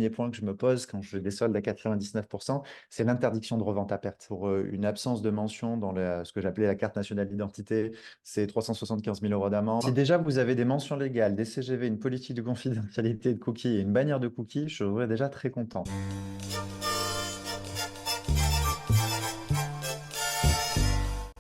premier point que je me pose quand je fais des soldes à 99%, c'est l'interdiction de revente à perte. Pour une absence de mention dans ce que j'appelais la carte nationale d'identité, c'est 375 000 € d'amende. Si déjà vous avez des mentions légales, des CGV, une politique de confidentialité de cookies et une bannière de cookies, je serais déjà très content.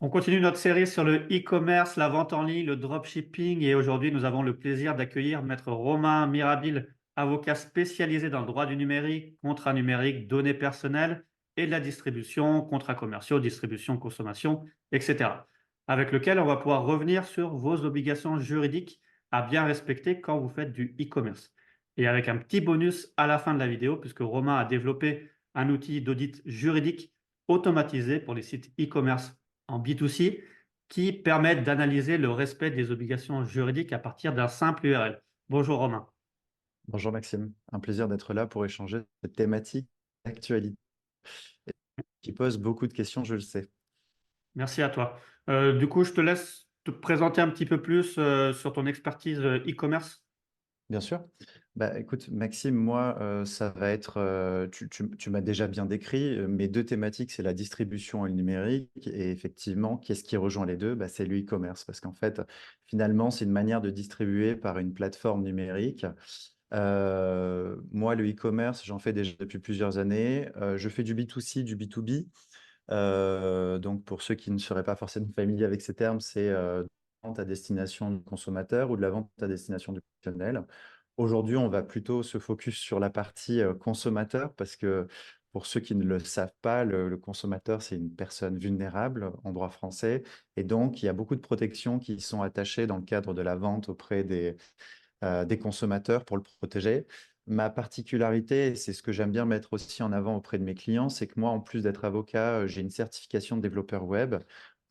On continue notre série sur le e-commerce, la vente en ligne, le dropshipping et aujourd'hui nous avons le plaisir d'accueillir Maître Romain Mirabile, avocat spécialisé dans le droit du numérique, contrat numérique, données personnelles et de la distribution, contrats commerciaux, distribution, consommation, etc. Avec lequel on va pouvoir revenir sur vos obligations juridiques à bien respecter quand vous faites du e-commerce. Et avec un petit bonus à la fin de la vidéo puisque Romain a développé un outil d'audit juridique automatisé pour les sites e-commerce en B2C qui permettent d'analyser le respect des obligations juridiques à partir d'un simple URL. Bonjour Romain. Bonjour Maxime, un plaisir d'être là pour échanger cette thématique d'actualité qui pose beaucoup de questions, je le sais. Merci à toi. Du coup, je te laisse te présenter un petit peu plus sur ton expertise e-commerce. Bien sûr. Bah, écoute, Maxime, moi, ça va être, tu m'as déjà bien décrit, mes deux thématiques, c'est la distribution et le numérique. Et effectivement, qu'est-ce qui rejoint les deux? Bah, c'est le e-commerce, parce qu'en fait, finalement, c'est une manière de distribuer par une plateforme numérique. Moi, le e-commerce, j'en fais déjà depuis plusieurs années. Je fais du B2C, du B2B. Donc, pour ceux qui ne seraient pas forcément familiers avec ces termes, c'est de la vente à destination du consommateur ou de la vente à destination du professionnel. Aujourd'hui, on va plutôt se focus sur la partie consommateur parce que pour ceux qui ne le savent pas, le consommateur, c'est une personne vulnérable en droit français. Et donc, il y a beaucoup de protections qui sont attachées dans le cadre de la vente auprès des consommateurs pour le protéger. Ma particularité, et c'est ce que j'aime bien mettre aussi en avant auprès de mes clients, c'est que moi, en plus d'être avocat, j'ai une certification de développeur web.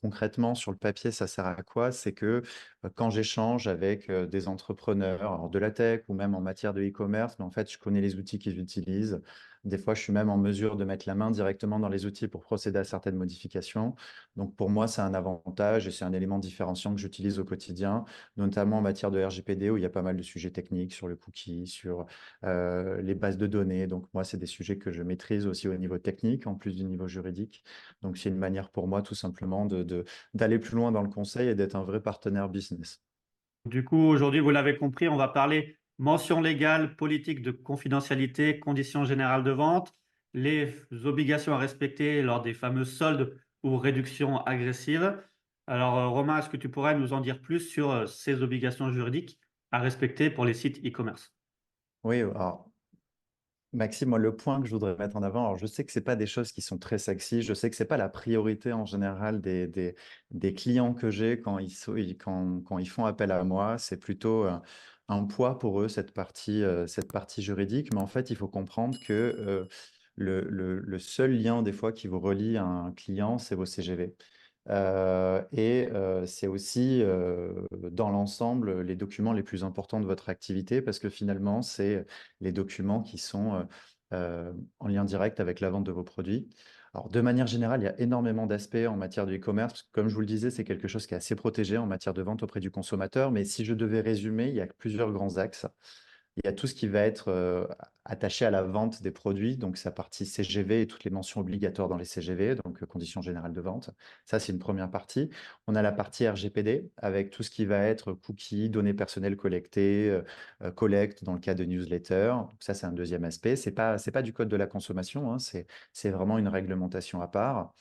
Concrètement, sur le papier, ça sert à quoi? C'est que quand j'échange avec des entrepreneurs, alors de la tech ou même en matière de e-commerce, mais en fait, je connais les outils qu'ils utilisent. Des fois, je suis même en mesure de mettre la main directement dans les outils pour procéder à certaines modifications. Donc, pour moi, c'est un avantage et c'est un élément différenciant que j'utilise au quotidien, notamment en matière de RGPD où il y a pas mal de sujets techniques sur le cookie, sur les bases de données. Donc, moi, c'est des sujets que je maîtrise aussi au niveau technique, en plus du niveau juridique. Donc, c'est une manière pour moi, tout simplement, d'aller plus loin dans le conseil et d'être un vrai partenaire business. Du coup, aujourd'hui, vous l'avez compris, on va parler mention légale, politique de confidentialité, conditions générales de vente, les obligations à respecter lors des fameux soldes ou réductions agressives. Alors, Romain, est-ce que tu pourrais nous en dire plus sur ces obligations juridiques à respecter pour les sites e-commerce? Oui, alors, Maxime, moi, le point que je voudrais mettre en avant, alors je sais que c'est pas des choses qui sont très sexy, je sais que c'est pas la priorité en général des clients que j'ai quand ils font appel à moi, c'est plutôt un poids pour eux, cette partie juridique, mais en fait, il faut comprendre que le seul lien des fois qui vous relie à un client, c'est vos CGV. C'est aussi dans l'ensemble les documents les plus importants de votre activité parce que finalement, c'est les documents qui sont en lien direct avec la vente de vos produits. Alors, de manière générale, il y a énormément d'aspects en matière de e-commerce. Parce que, comme je vous le disais, c'est quelque chose qui est assez protégé en matière de vente auprès du consommateur. Mais si je devais résumer, il y a plusieurs grands axes. Il y a tout ce qui va être attaché à la vente des produits, donc sa partie CGV et toutes les mentions obligatoires dans les CGV, donc conditions générales de vente. Ça, c'est une première partie. On a la partie RGPD avec tout ce qui va être cookies, données personnelles collectées, collecte dans le cas de newsletter. Donc ça, c'est un deuxième aspect. C'est pas du code de la consommation, hein, c'est vraiment une réglementation à part.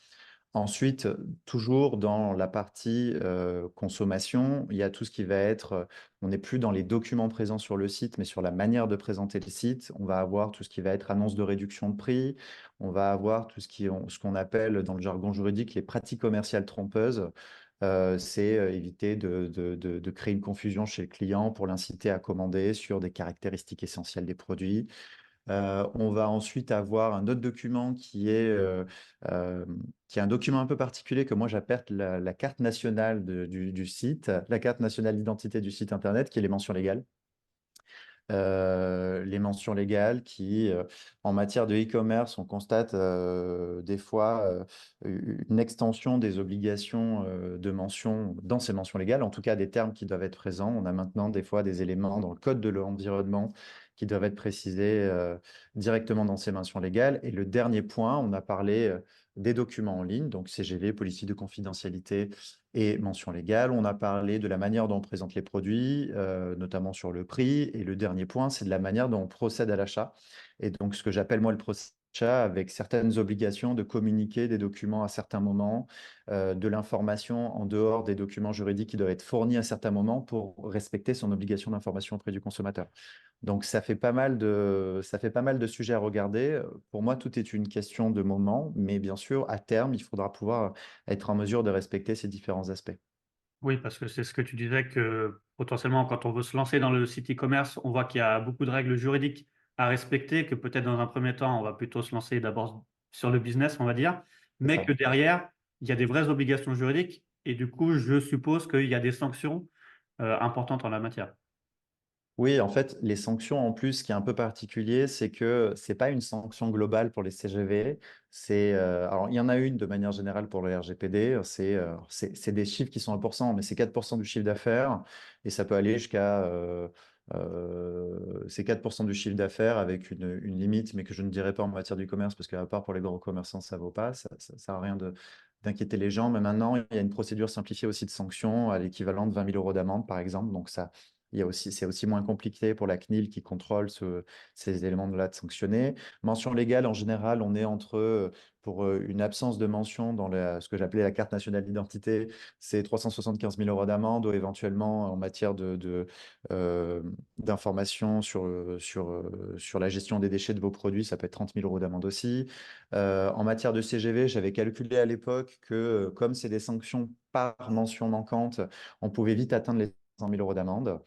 Ensuite, toujours dans la partie consommation, il y a tout ce qui va être, on n'est plus dans les documents présents sur le site, mais sur la manière de présenter le site. On va avoir tout ce qui va être annonce de réduction de prix. On va avoir tout ce qu'on appelle dans le jargon juridique les pratiques commerciales trompeuses. C'est éviter de créer une confusion chez le client pour l'inciter à commander sur des caractéristiques essentielles des produits. On va ensuite avoir un autre document euh, qui est un document un peu particulier que moi j'appelle la carte nationale du site, la carte nationale d'identité du site internet, qui est les mentions légales. Les mentions légales qui, en matière de e-commerce, on constate des fois une extension des obligations de mention dans ces mentions légales, en tout cas des termes qui doivent être présents. On a maintenant des fois des éléments dans le code de l'environnement qui doivent être précisées directement dans ces mentions légales. Et le dernier point, on a parlé des documents en ligne, donc CGV, politique de confidentialité et mention légale. On a parlé de la manière dont on présente les produits, notamment sur le prix. Et le dernier point, c'est de la manière dont on procède à l'achat. Et donc, ce que j'appelle moi le procès d'achat, avec certaines obligations de communiquer des documents à certains moments, de l'information en dehors des documents juridiques qui doivent être fournis à certains moments pour respecter son obligation d'information auprès du consommateur. Donc, ça fait pas mal de sujets à regarder. Pour moi, tout est une question de moment, mais bien sûr, à terme, il faudra pouvoir être en mesure de respecter ces différents aspects. Oui, parce que c'est ce que tu disais que potentiellement, quand on veut se lancer dans le site e-commerce, on voit qu'il y a beaucoup de règles juridiques à respecter, que peut-être dans un premier temps, on va plutôt se lancer d'abord sur le business, on va dire, C'est mais que ça. derrière, il y a des vraies obligations juridiques et du coup, je suppose qu'il y a des sanctions importantes en la matière. Oui, en fait, les sanctions, en plus, ce qui est un peu particulier, c'est que c'est pas une sanction globale pour les CGV. Alors, il y en a une de manière générale pour le RGPD. C'est des chiffres qui sont importants, mais c'est 4% du chiffre d'affaires et ça peut aller jusqu'à c'est 4% du chiffre d'affaires avec une limite, mais que je ne dirais pas en matière du commerce parce qu'à part pour les gros commerçants, ça vaut pas. Ça sert à rien d'inquiéter les gens. Mais maintenant, il y a une procédure simplifiée aussi de sanctions à l'équivalent de 20 000 euros d'amende, par exemple. Donc, ça. C'est aussi moins compliqué pour la CNIL qui contrôle ces éléments-là de sanctionner. Mention légale, en général, on est pour une absence de mention dans ce que j'appelais la carte nationale d'identité, c'est 375 000 euros d'amende ou éventuellement en matière d'information sur la gestion des déchets de vos produits, ça peut être 30 000 euros d'amende aussi. En matière de CGV, j'avais calculé à l'époque que comme c'est des sanctions par mention manquante, on pouvait vite atteindre les 100 000 euros d'amende.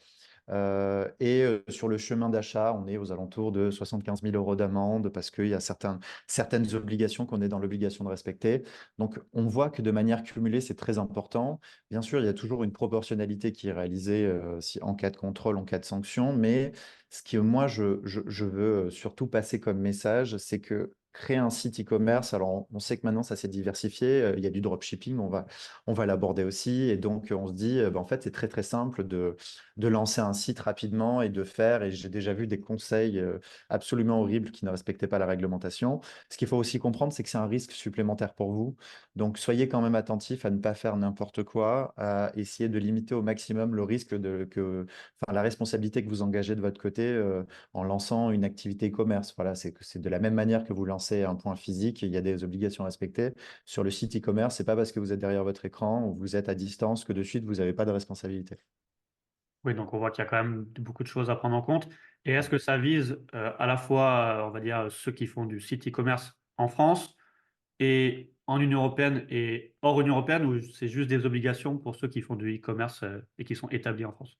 Sur le chemin d'achat, on est aux alentours de 75 000 euros d'amende parce qu'il y a certaines obligations qu'on est dans l'obligation de respecter. Donc, on voit que de manière cumulée, c'est très important. Bien sûr, il y a toujours une proportionnalité qui est réalisée en cas de contrôle, en cas de sanction, mais ce que moi, je veux surtout passer comme message, c'est que créer un site e-commerce, alors on sait que maintenant ça s'est diversifié, il y a du dropshipping, on va l'aborder aussi, et donc on se dit, en fait c'est très très simple de lancer un site rapidement et de faire. Et j'ai déjà vu des conseils absolument horribles qui ne respectaient pas la réglementation. Ce qu'il faut aussi comprendre, c'est que c'est un risque supplémentaire pour vous. Donc, soyez quand même attentifs à ne pas faire n'importe quoi, à essayer de limiter au maximum le risque enfin, la responsabilité que vous engagez de votre côté en lançant une activité e-commerce. Voilà, c'est de la même manière que vous lancez un point physique, il y a des obligations à respecter. Sur le site e-commerce, c'est pas parce que vous êtes derrière votre écran ou vous êtes à distance que de suite vous n'avez pas de responsabilité. Oui, donc on voit qu'il y a quand même beaucoup de choses à prendre en compte. Et est-ce que ça vise à la fois, on va dire, ceux qui font du site e-commerce en France et en Union européenne et hors Union européenne, ou c'est juste des obligations pour ceux qui font du e-commerce et qui sont établis en France?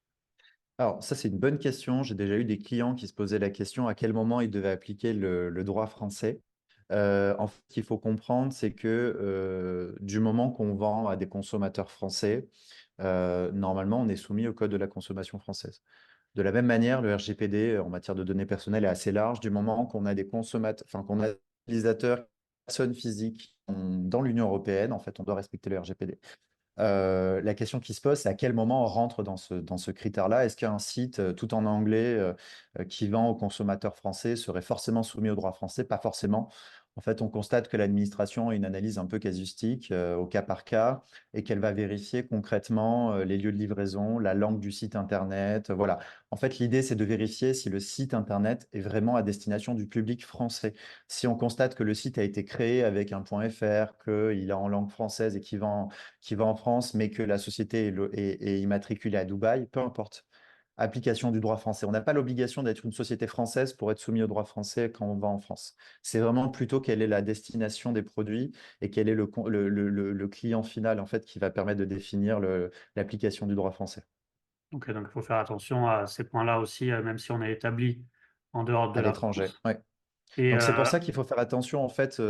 Alors, ça, c'est une bonne question. J'ai déjà eu des clients qui se posaient la question à quel moment ils devaient appliquer le droit français. En fait, ce qu'il faut comprendre, c'est que du moment qu'on vend à des consommateurs français, normalement, on est soumis au Code de la consommation française. De la même manière, le RGPD en matière de données personnelles est assez large. Du moment qu'on a des consommateurs, enfin, qu'on a des utilisateurs, personnes physiques dans l'Union européenne, en fait, on doit respecter le RGPD. La question qui se pose, c'est à quel moment on rentre dans ce critère-là? Est-ce qu'un site tout en anglais qui vend aux consommateurs français serait forcément soumis au droit français? Pas forcément. En fait, on constate que l'administration a une analyse un peu casuistique au cas par cas et qu'elle va vérifier concrètement les lieux de livraison, la langue du site Internet. Voilà. En fait, l'idée, c'est de vérifier si le site Internet est vraiment à destination du public français. Si on constate que le site a été créé avec un .fr, qu'il est en langue française et qui va en France, mais que la société est immatriculée à Dubaï, peu importe. Application du droit français. On n'a pas l'obligation d'être une société française pour être soumis au droit français quand on va en France. C'est vraiment plutôt quelle est la destination des produits et quel est le client final en fait qui va permettre de définir l'application du droit français Donc il faut faire attention à ces points-là aussi, même si on est établi en dehors de à la l'étranger. France. Ouais. Et Donc c'est pour ça qu'il faut faire attention en fait,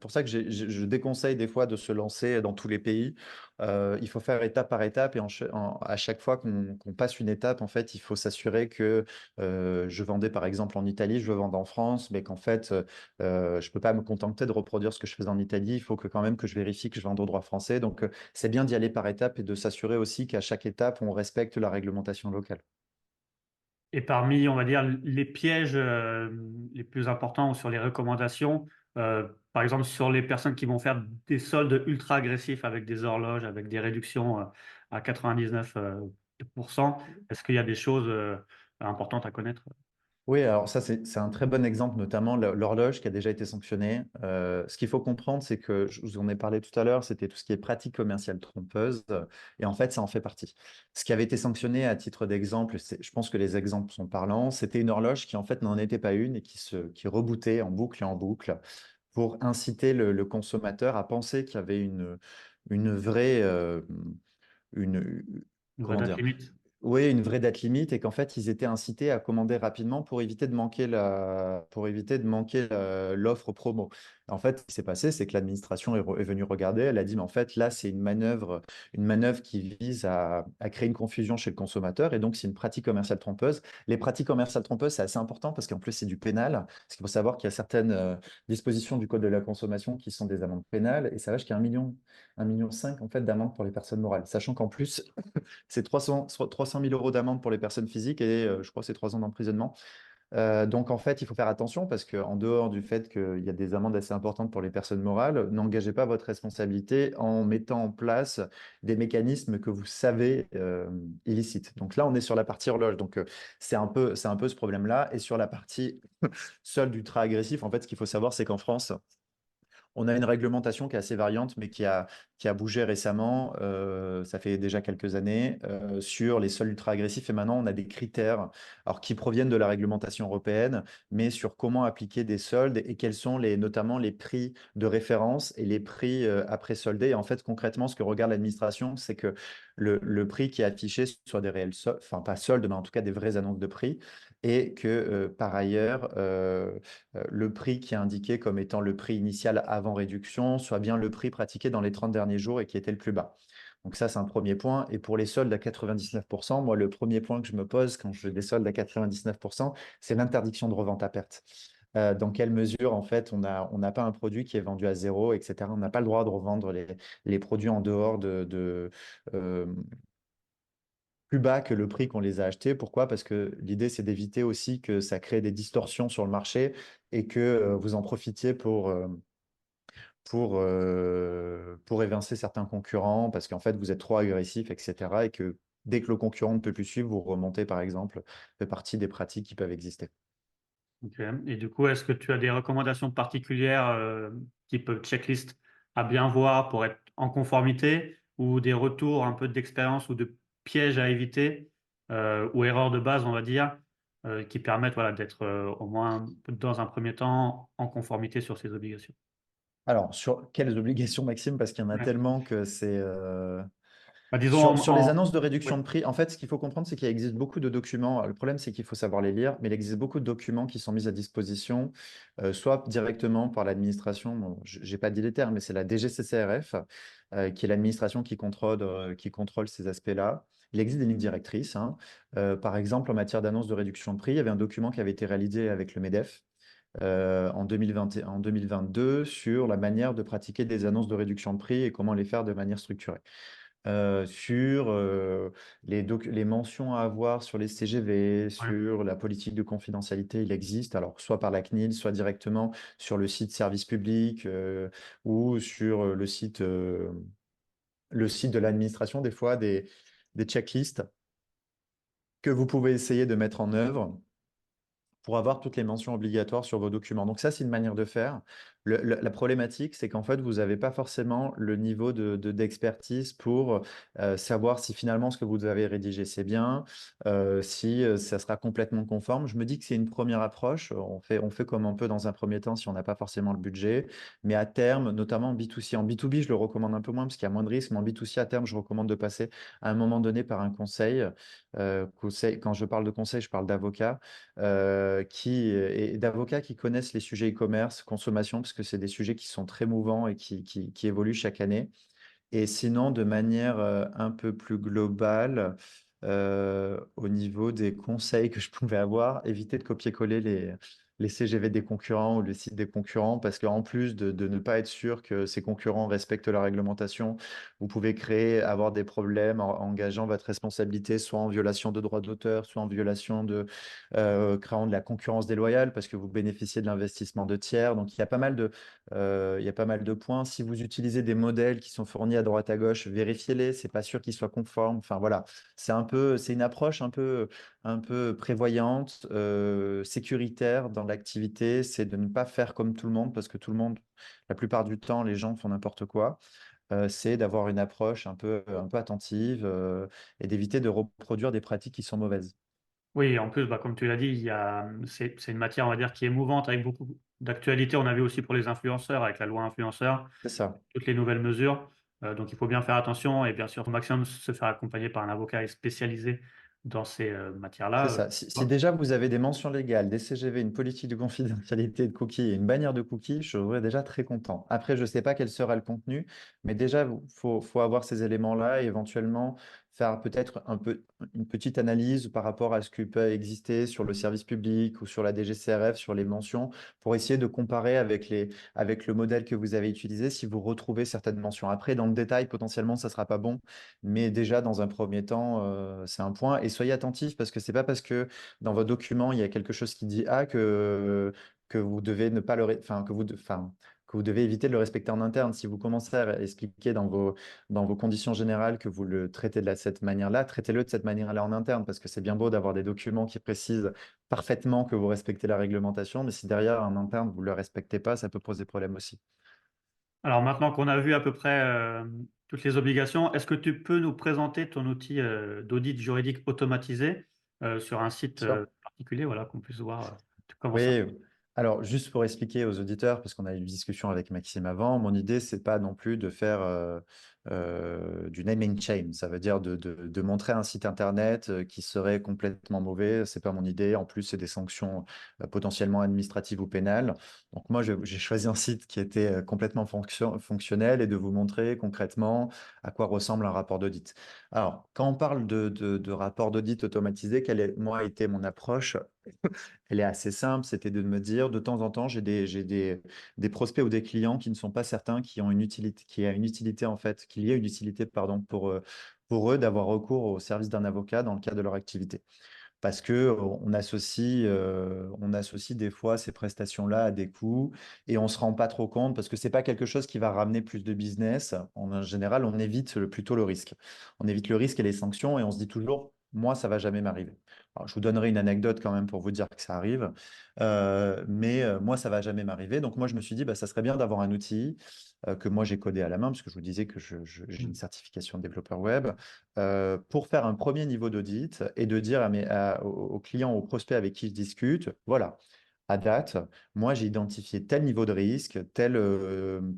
pour ça que je déconseille des fois de se lancer dans tous les pays. Il faut faire étape par étape et à chaque fois qu'on passe une étape, en fait, il faut s'assurer que je vendais par exemple en Italie, je veux vendre en France, mais qu'en fait, je peux pas me contenter de reproduire ce que je faisais en Italie. Il faut que quand même que je vérifie que je vende au droit français. Donc c'est bien d'y aller par étapes et de s'assurer aussi qu'à chaque étape, on respecte la réglementation locale. Et parmi, on va dire, les pièges les plus importants ou sur les recommandations, par exemple sur les personnes qui vont faire des soldes ultra agressifs avec des horloges, avec des réductions à 99 est-ce qu'il y a des choses importantes à connaître? Oui, alors ça, c'est un très bon exemple, notamment l'horloge qui a déjà été sanctionnée. Ce qu'il faut comprendre, c'est que, je vous en ai parlé tout à l'heure, c'était tout ce qui est pratique commerciale trompeuse, et en fait, ça en fait partie. Ce qui avait été sanctionné à titre d'exemple, je pense que les exemples sont parlants, c'était une horloge qui en fait n'en était pas une et qui rebootait en boucle et en boucle pour inciter le consommateur à penser qu'il y avait une vraie, une, Une vraie comment date dire, limite? oui, une vraie date limite et qu'en fait, ils étaient incités à commander rapidement pour éviter de manquer l'offre promo. En fait, ce qui s'est passé, c'est que l'administration est venue regarder, elle a dit, mais en fait, là, c'est une manœuvre qui vise à créer une confusion chez le consommateur et donc c'est une pratique commerciale trompeuse. Les pratiques commerciales trompeuses, c'est assez important parce qu'en plus, c'est du pénal. Parce qu'il faut savoir qu'il y a certaines dispositions du Code de la consommation qui sont des amendes pénales et ça va jusqu'à 1,5 million en fait, d'amendes pour les personnes morales. Sachant qu'en plus, c'est 300 000 euros d'amende pour les personnes physiques et je crois que c'est 3 ans d'emprisonnement. Donc en fait, il faut faire attention parce qu'en dehors du fait qu'il y a des amendes assez importantes pour les personnes morales, n'engagez pas votre responsabilité en mettant en place des mécanismes que vous savez illicites. Donc là, on est sur la partie horloge. Donc c'est un peu ce problème-là. Et sur la partie solde ultra agressif, en fait, ce qu'il faut savoir, c'est qu'en France, on a une réglementation qui est assez variante, mais qui a bougé récemment, ça fait déjà quelques années, sur les sols ultra-agressifs. Et maintenant, on a des critères alors, qui proviennent de la réglementation européenne, mais sur comment appliquer des soldes et quels sont notamment les prix de référence et les prix après soldés. Et en fait, concrètement, ce que regarde l'administration, c'est que le prix qui est affiché soit des réels soldes, enfin pas soldes, mais en tout cas des vraies annonces de prix, et que par ailleurs, le prix qui est indiqué comme étant le prix initial avant réduction soit bien le prix pratiqué dans les 30 derniers jours et qui était le plus bas. Donc ça, c'est un premier point. Et pour les soldes à 99%, moi, le premier point que je me pose quand je des soldes à 99%, c'est l'interdiction de revente à perte. Dans quelle mesure, en fait, on n'a pas un produit qui est vendu à zéro, etc. On n'a pas le droit de revendre les produits en dehors euh, plus bas que le prix qu'on les a achetés. Pourquoi? Parce que l'idée, c'est d'éviter aussi que ça crée des distorsions sur le marché et que vous en profitiez pour évincer certains concurrents parce qu'en fait, vous êtes trop agressif, etc. Et que dès que le concurrent ne peut plus suivre, vous remontez, par exemple, fait partie des pratiques qui peuvent exister. Ok. Et du coup, est-ce que tu as des recommandations particulières, type checklist, à bien voir pour être en conformité ou des retours un peu d'expérience ou de pièges à éviter ou erreurs de base, on va dire, qui permettent voilà, d'être au moins dans un premier temps en conformité sur ces obligations? Alors, sur quelles obligations, Maxime? Parce qu'il y en a Ouais. tellement que c'est... Bah, disons sur les annonces de oui. réduction de prix, en fait, ce qu'il faut comprendre, c'est qu'il existe beaucoup de documents. Le problème, c'est qu'il faut savoir les lire, mais il existe beaucoup de documents qui sont mis à disposition, soit directement par l'administration. Bon, j'ai pas dit les termes, mais c'est la DGCCRF, qui est l'administration qui contrôle ces aspects-là. Il existe des lignes directrices, hein. Par exemple, en matière d'annonce de réduction de prix, il y avait un document qui avait été réalisé avec le MEDEF en 2020 en 2022 sur la manière de pratiquer des annonces de réduction de prix et comment les faire de manière structurée sur les mentions à avoir sur les CGV, Ouais. sur la politique de confidentialité, il existe, alors soit par la CNIL, soit directement sur le site service public ou sur le site de l'administration, des fois des checklists que vous pouvez essayer de mettre en œuvre pour avoir toutes les mentions obligatoires sur vos documents. Donc ça, c'est une manière de faire. La problématique, c'est qu'en fait, vous n'avez pas forcément le niveau d'expertise pour savoir si finalement ce que vous avez rédigé, c'est bien, si ça sera complètement conforme. Je me dis que c'est une première approche. On fait comme on peut dans un premier temps si on n'a pas forcément le budget. Mais à terme, notamment en B2C, en B2B, je le recommande un peu moins parce qu'il y a moins de risques. Mais en B2C, à terme, je recommande de passer à un moment donné par un conseil. Quand je parle de conseil, je parle d'avocat et d'avocats qui connaissent les sujets e-commerce, consommation, parce que c'est des sujets qui sont très mouvants et qui évoluent chaque année. Et sinon, de manière un peu plus globale, au niveau des conseils que je pouvais avoir, éviter de copier-coller les CGV des concurrents ou les sites des concurrents, parce qu'en plus de ne pas être sûr que ces concurrents respectent la réglementation, vous pouvez avoir des problèmes en engageant votre responsabilité, soit en violation de droits d'auteur, soit en violation créant de la concurrence déloyale, parce que vous bénéficiez de l'investissement de tiers. Donc, il y a pas mal de points. Si vous utilisez des modèles qui sont fournis à droite à gauche, vérifiez-les. C'est pas sûr qu'ils soient conformes. Enfin, voilà. C'est une approche un peu prévoyante, sécuritaire dans l'activité, c'est de ne pas faire comme tout le monde, parce que tout le monde, la plupart du temps, les gens font n'importe quoi. C'est d'avoir une approche un peu attentive et d'éviter de reproduire des pratiques qui sont mauvaises. Oui, en plus, bah, comme tu l'as dit, c'est une matière, on va dire, qui est mouvante avec beaucoup d'actualité. On a vu aussi pour les influenceurs, avec la loi influenceur, C'est ça. toutes les nouvelles mesures. Donc, il faut bien faire attention et bien sûr, au maximum, se faire accompagner par un avocat spécialisé dans ces C'est matières-là. ça. Si déjà vous avez des mentions légales, des CGV, une politique de confidentialité de cookies et une bannière de cookies, je serais déjà très content. Après, je ne sais pas quel sera le contenu, mais déjà, faut avoir ces éléments-là et éventuellement faire peut-être une petite analyse par rapport à ce qui peut exister sur le service public ou sur la DGCRF, sur les mentions, pour essayer de comparer avec le modèle que vous avez utilisé si vous retrouvez certaines mentions. Après, dans le détail, potentiellement, ça ne sera pas bon. Mais déjà, dans un premier temps, c'est un point. Et soyez attentifs parce que c'est pas parce que dans vos documents, il y a quelque chose qui dit A que vous devez ne pas enfin, que vous devez éviter de le respecter en interne. Si vous commencez à expliquer dans vos conditions générales que vous le traitez cette manière-là, traitez-le de cette manière-là en interne parce que c'est bien beau d'avoir des documents qui précisent parfaitement que vous respectez la réglementation, mais si derrière, en interne, vous ne le respectez pas, ça peut poser problème aussi. Alors maintenant qu'on a vu à peu près toutes les obligations, est-ce que tu peux nous présenter ton outil d'audit juridique automatisé sur un site Sûr. particulier, voilà, qu'on puisse voir comment ça Oui, fonctionne. alors juste pour expliquer aux auditeurs, parce qu'on a eu une discussion avec Maxime avant, mon idée, c'est pas non plus de faire du naming shame. Ça veut dire de montrer un site internet qui serait complètement mauvais. C'est pas mon idée. En plus, c'est des sanctions potentiellement administratives ou pénales. Donc moi, j'ai choisi un site qui était complètement fonctionnel et de vous montrer concrètement à quoi ressemble un rapport d'audit. Alors, quand on parle de rapport d'audit automatisé, quelle est, moi, été mon approche? Elle est assez simple, c'était de me dire, de temps en temps, des prospects ou des clients qui ne sont pas certains qui ont une utilité, qui a une utilité en fait, qu'il y ait une utilité, pardon, pour eux d'avoir recours au service d'un avocat dans le cadre de leur activité. Parce que on associe des fois ces prestations-là à des coûts et on ne se rend pas trop compte parce que c'est pas quelque chose qui va ramener plus de business. En général, on évite plutôt le risque. On évite le risque et les sanctions et on se dit toujours, moi, ça va jamais m'arriver. Alors, je vous donnerai une anecdote quand même pour vous dire que ça arrive, mais moi, ça va jamais m'arriver. Donc, moi, je me suis dit, bah, ça serait bien d'avoir un outil que moi, j'ai codé à la main parce que je vous disais que j'ai une Mm. certification de développeur web pour faire un premier niveau d'audit et de dire aux clients, aux prospects avec qui je discute, voilà, à date, moi j'ai identifié tel niveau de risque, tel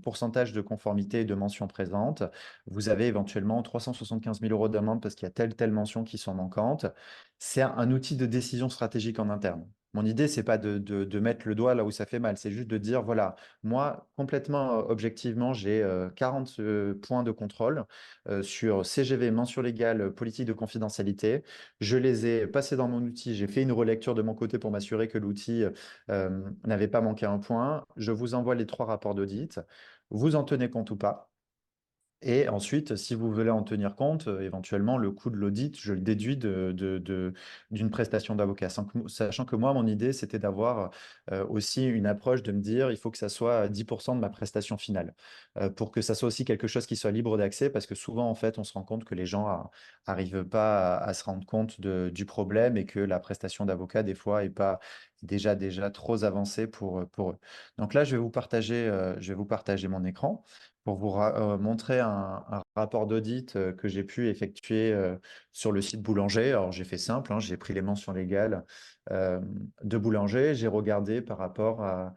pourcentage de conformité et de mention présente. Vous avez éventuellement 375 000 euros d'amende parce qu'il y a telle mention qui sont manquantes. C'est un outil de décision stratégique en interne. Mon idée, c'est pas de mettre le doigt là où ça fait mal, c'est juste de dire, voilà, moi, complètement objectivement, j'ai 40 points de contrôle sur CGV, mention légale, politique de confidentialité. Je les ai passés dans mon outil. J'ai fait une relecture de mon côté pour m'assurer que l'outil n'avait pas manqué un point. Je vous envoie les 3 rapports d'audit. Vous en tenez compte ou pas? Et ensuite, si vous voulez en tenir compte, éventuellement, le coût de l'audit, je le déduis d'une prestation d'avocat. Sachant que moi, mon idée, c'était d'avoir aussi une approche de me dire, il faut que ça soit 10% de ma prestation finale, pour que ça soit aussi quelque chose qui soit libre d'accès, parce que souvent, en fait, on se rend compte que les gens n'arrivent pas à se rendre compte du problème et que la prestation d'avocat, des fois, est pas déjà trop avancée pour eux. Donc là, je vais vous partager mon écran pour vous montrer un rapport d'audit que j'ai pu effectuer sur le site Boulanger. Alors, j'ai fait simple, hein, j'ai pris les mentions légales euh, de Boulanger, j'ai regardé par rapport à-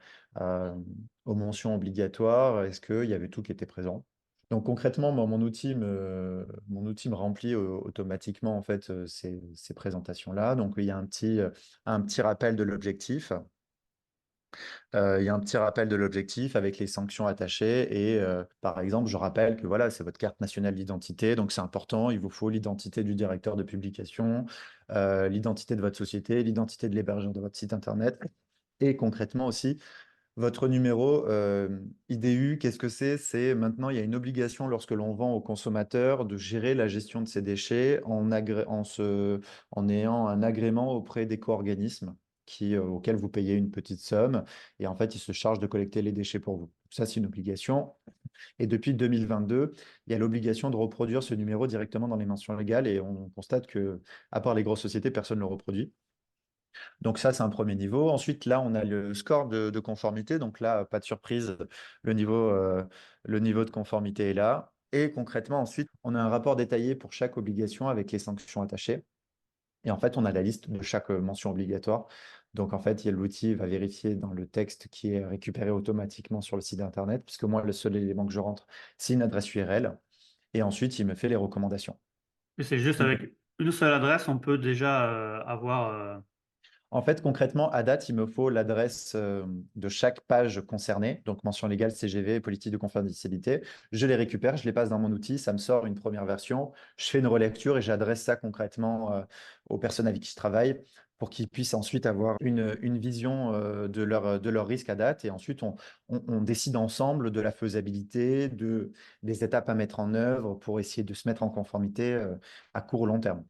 aux mentions obligatoires, est-ce qu'il y avait tout qui était présent. Donc concrètement, moi, mon outil me remplit automatiquement en fait ces présentations-là. Donc il y a un petit rappel de l'objectif. Il y a un petit rappel de l'objectif avec les sanctions attachées et par exemple, je rappelle que voilà, c'est votre carte nationale d'identité, donc c'est important, il vous faut l'identité du directeur de publication, l'identité de votre société, l'identité de l'hébergeur de votre site internet Et concrètement aussi, votre numéro IDU, qu'est-ce que c'est? C'est maintenant, il y a une obligation lorsque l'on vend aux consommateurs de gérer la gestion de ces déchets en ayant un agrément auprès d'éco-organismes auxquels vous payez une petite somme. Et en fait, ils se chargent de collecter les déchets pour vous. Ça, c'est une obligation. Et depuis 2022, il y a l'obligation de reproduire ce numéro directement dans les mentions légales. Et on constate que, à part les grosses sociétés, personne ne le reproduit. Donc ça, c'est un premier niveau. Ensuite, là, on a le score de conformité. Donc là, pas de surprise, le le niveau de conformité est là. Et concrètement, ensuite, on a un rapport détaillé pour chaque obligation avec les sanctions attachées. Et en fait, on a la liste de chaque mention obligatoire. Donc en fait, l'outil va vérifier dans le texte qui est récupéré automatiquement sur le site Internet, puisque moi, le seul élément que je rentre, c'est une adresse URL. Et ensuite, il me fait les recommandations. Et c'est juste Donc, avec une seule adresse, on peut déjà avoir. en fait, concrètement, à date, il me faut l'adresse de chaque page concernée, donc mention légale, CGV, politique de confidentialité. Je les récupère, je les passe dans mon outil, ça me sort une première version. Je fais une relecture et j'adresse ça concrètement aux personnes avec qui je travaille pour qu'ils puissent ensuite avoir une vision de leur risque à date. Et ensuite, on décide ensemble de la faisabilité, des étapes à mettre en œuvre pour essayer de se mettre en conformité à court ou long terme.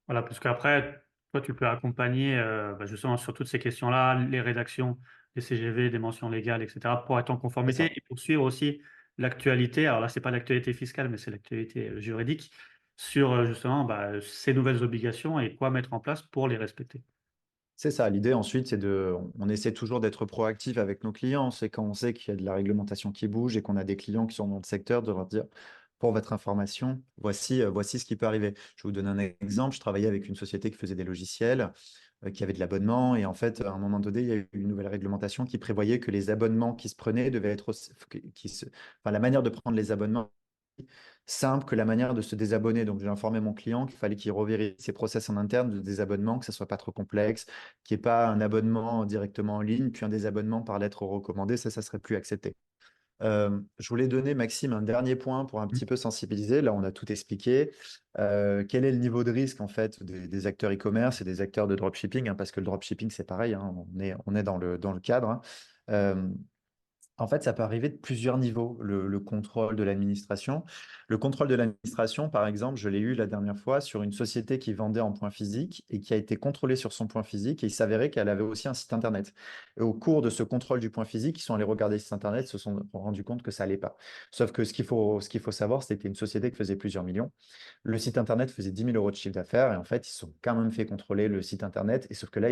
Voilà, parce qu'après, toi, tu peux accompagner justement sur toutes ces questions-là, les rédactions des CGV, des mentions légales, etc., pour être en C'est conformité ça. et pour suivre aussi l'actualité. Alors là, c'est pas l'actualité fiscale, mais c'est l'actualité juridique sur justement ces nouvelles obligations et quoi mettre en place pour les respecter. C'est ça, l'idée ensuite, on essaie toujours d'être proactif avec nos clients. C'est quand on sait qu'il y a de la réglementation qui bouge et qu'on a des clients qui sont dans le secteur, de leur dire, pour votre information, voici ce qui peut arriver. Je vais vous donner un exemple. Je travaillais avec une société qui faisait des logiciels, qui avait de l'abonnement. Et en fait, à un moment donné, il y a eu une nouvelle réglementation qui prévoyait que les abonnements qui se prenaient devaient être enfin, la manière de prendre les abonnements simple que la manière de se désabonner. Donc, j'ai informé mon client qu'il fallait qu'il revérifie ses process en interne de désabonnement, que ça soit pas trop complexe, qu'il n'y ait pas un abonnement directement en ligne, puis un désabonnement par lettre recommandée, ça serait plus accepté. Je voulais donner, Maxime, un dernier point pour un petit peu sensibiliser. Là, on a tout expliqué. Quel est le niveau de risque en fait des acteurs e-commerce et des acteurs de dropshipping, hein, parce que le dropshipping, c'est pareil, hein, on est dans dans le cadre. Hein. Euh, en fait, ça peut arriver de plusieurs niveaux, le contrôle de l'administration. Le contrôle de l'administration, par exemple, je l'ai eu la dernière fois sur une société qui vendait en point physique et qui a été contrôlée sur son point physique et il s'avérait qu'elle avait aussi un site internet. Et au cours de ce contrôle du point physique, ils sont allés regarder le site internet, se sont rendus compte que ça allait pas. Sauf que ce qu'il faut savoir, c'était une société qui faisait plusieurs millions. Le site internet faisait 10 000 euros de chiffre d'affaires et en fait, ils se sont quand même fait contrôler le site internet. Et sauf que là,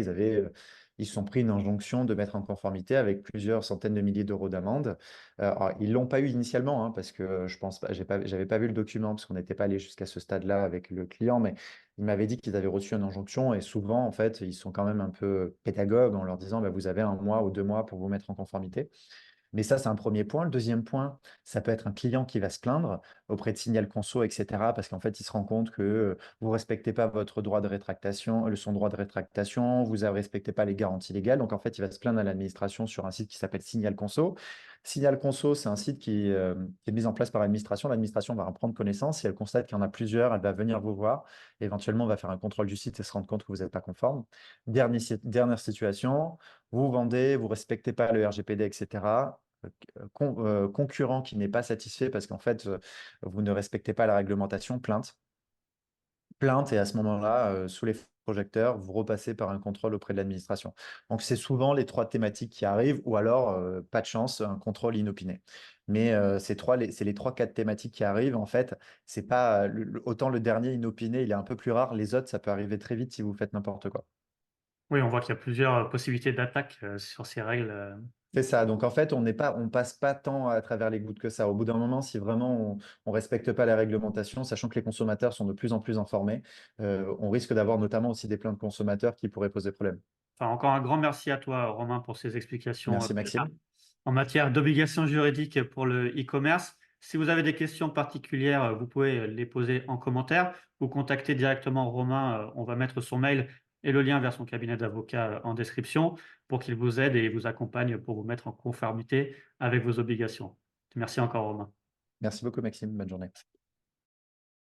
ils se sont pris une injonction de mettre en conformité avec plusieurs centaines de milliers d'euros d'amende. Alors, ils l'ont pas eu initialement, hein, parce que je pense pas, j'avais pas vu le document parce qu'on n'était pas allé jusqu'à ce stade-là avec le client, mais ils m'avaient dit qu'ils avaient reçu une injonction et souvent, en fait, ils sont quand même un peu pédagogues en leur disant, bah, vous avez un mois ou 2 mois pour vous mettre en conformité. Mais ça, c'est un premier point. Le deuxième point, ça peut être un client qui va se plaindre auprès de Signal Conso, etc. Parce qu'en fait, il se rend compte que vous ne respectez pas votre droit de rétractation, son droit de rétractation, vous ne respectez pas les garanties légales. Donc, en fait, il va se plaindre à l'administration sur un site qui s'appelle Signal Conso. Signal Conso, c'est un site qui est mis en place par l'administration. L'administration va en prendre connaissance. Si elle constate qu'il y en a plusieurs, elle va venir vous voir. Éventuellement, on va faire un contrôle du site et se rendre compte que vous n'êtes pas conforme. Dernière situation, vous vendez, vous ne respectez pas le RGPD, etc. Concurrent qui n'est pas satisfait parce qu'en fait, vous ne respectez pas la réglementation, plainte, et à ce moment-là, sous les projecteurs, vous repassez par un contrôle auprès de l'administration. Donc, c'est souvent les trois thématiques qui arrivent, ou alors, pas de chance, un contrôle inopiné. Mais c'est les trois, quatre thématiques qui arrivent. En fait, c'est pas autant le dernier inopiné, il est un peu plus rare. Les autres, ça peut arriver très vite si vous faites n'importe quoi. Oui, on voit qu'il y a plusieurs possibilités d'attaque sur ces règles. C'est ça. Donc en fait, on passe pas tant à travers les gouttes que ça. Au bout d'un moment, si vraiment on respecte pas la réglementation, sachant que les consommateurs sont de plus en plus informés, on risque d'avoir notamment aussi des plaintes de consommateurs qui pourraient poser problème. Enfin, encore un grand merci à toi, Romain, pour ces explications Merci claires Maxime. en matière d'obligations juridiques pour le e-commerce. Si vous avez des questions particulières, vous pouvez les poser en commentaire ou contacter directement Romain. On va mettre son mail et le lien vers son cabinet d'avocat en description pour qu'il vous aide et vous accompagne pour vous mettre en conformité avec vos obligations. Merci encore, Romain. Merci beaucoup Maxime. Bonne journée.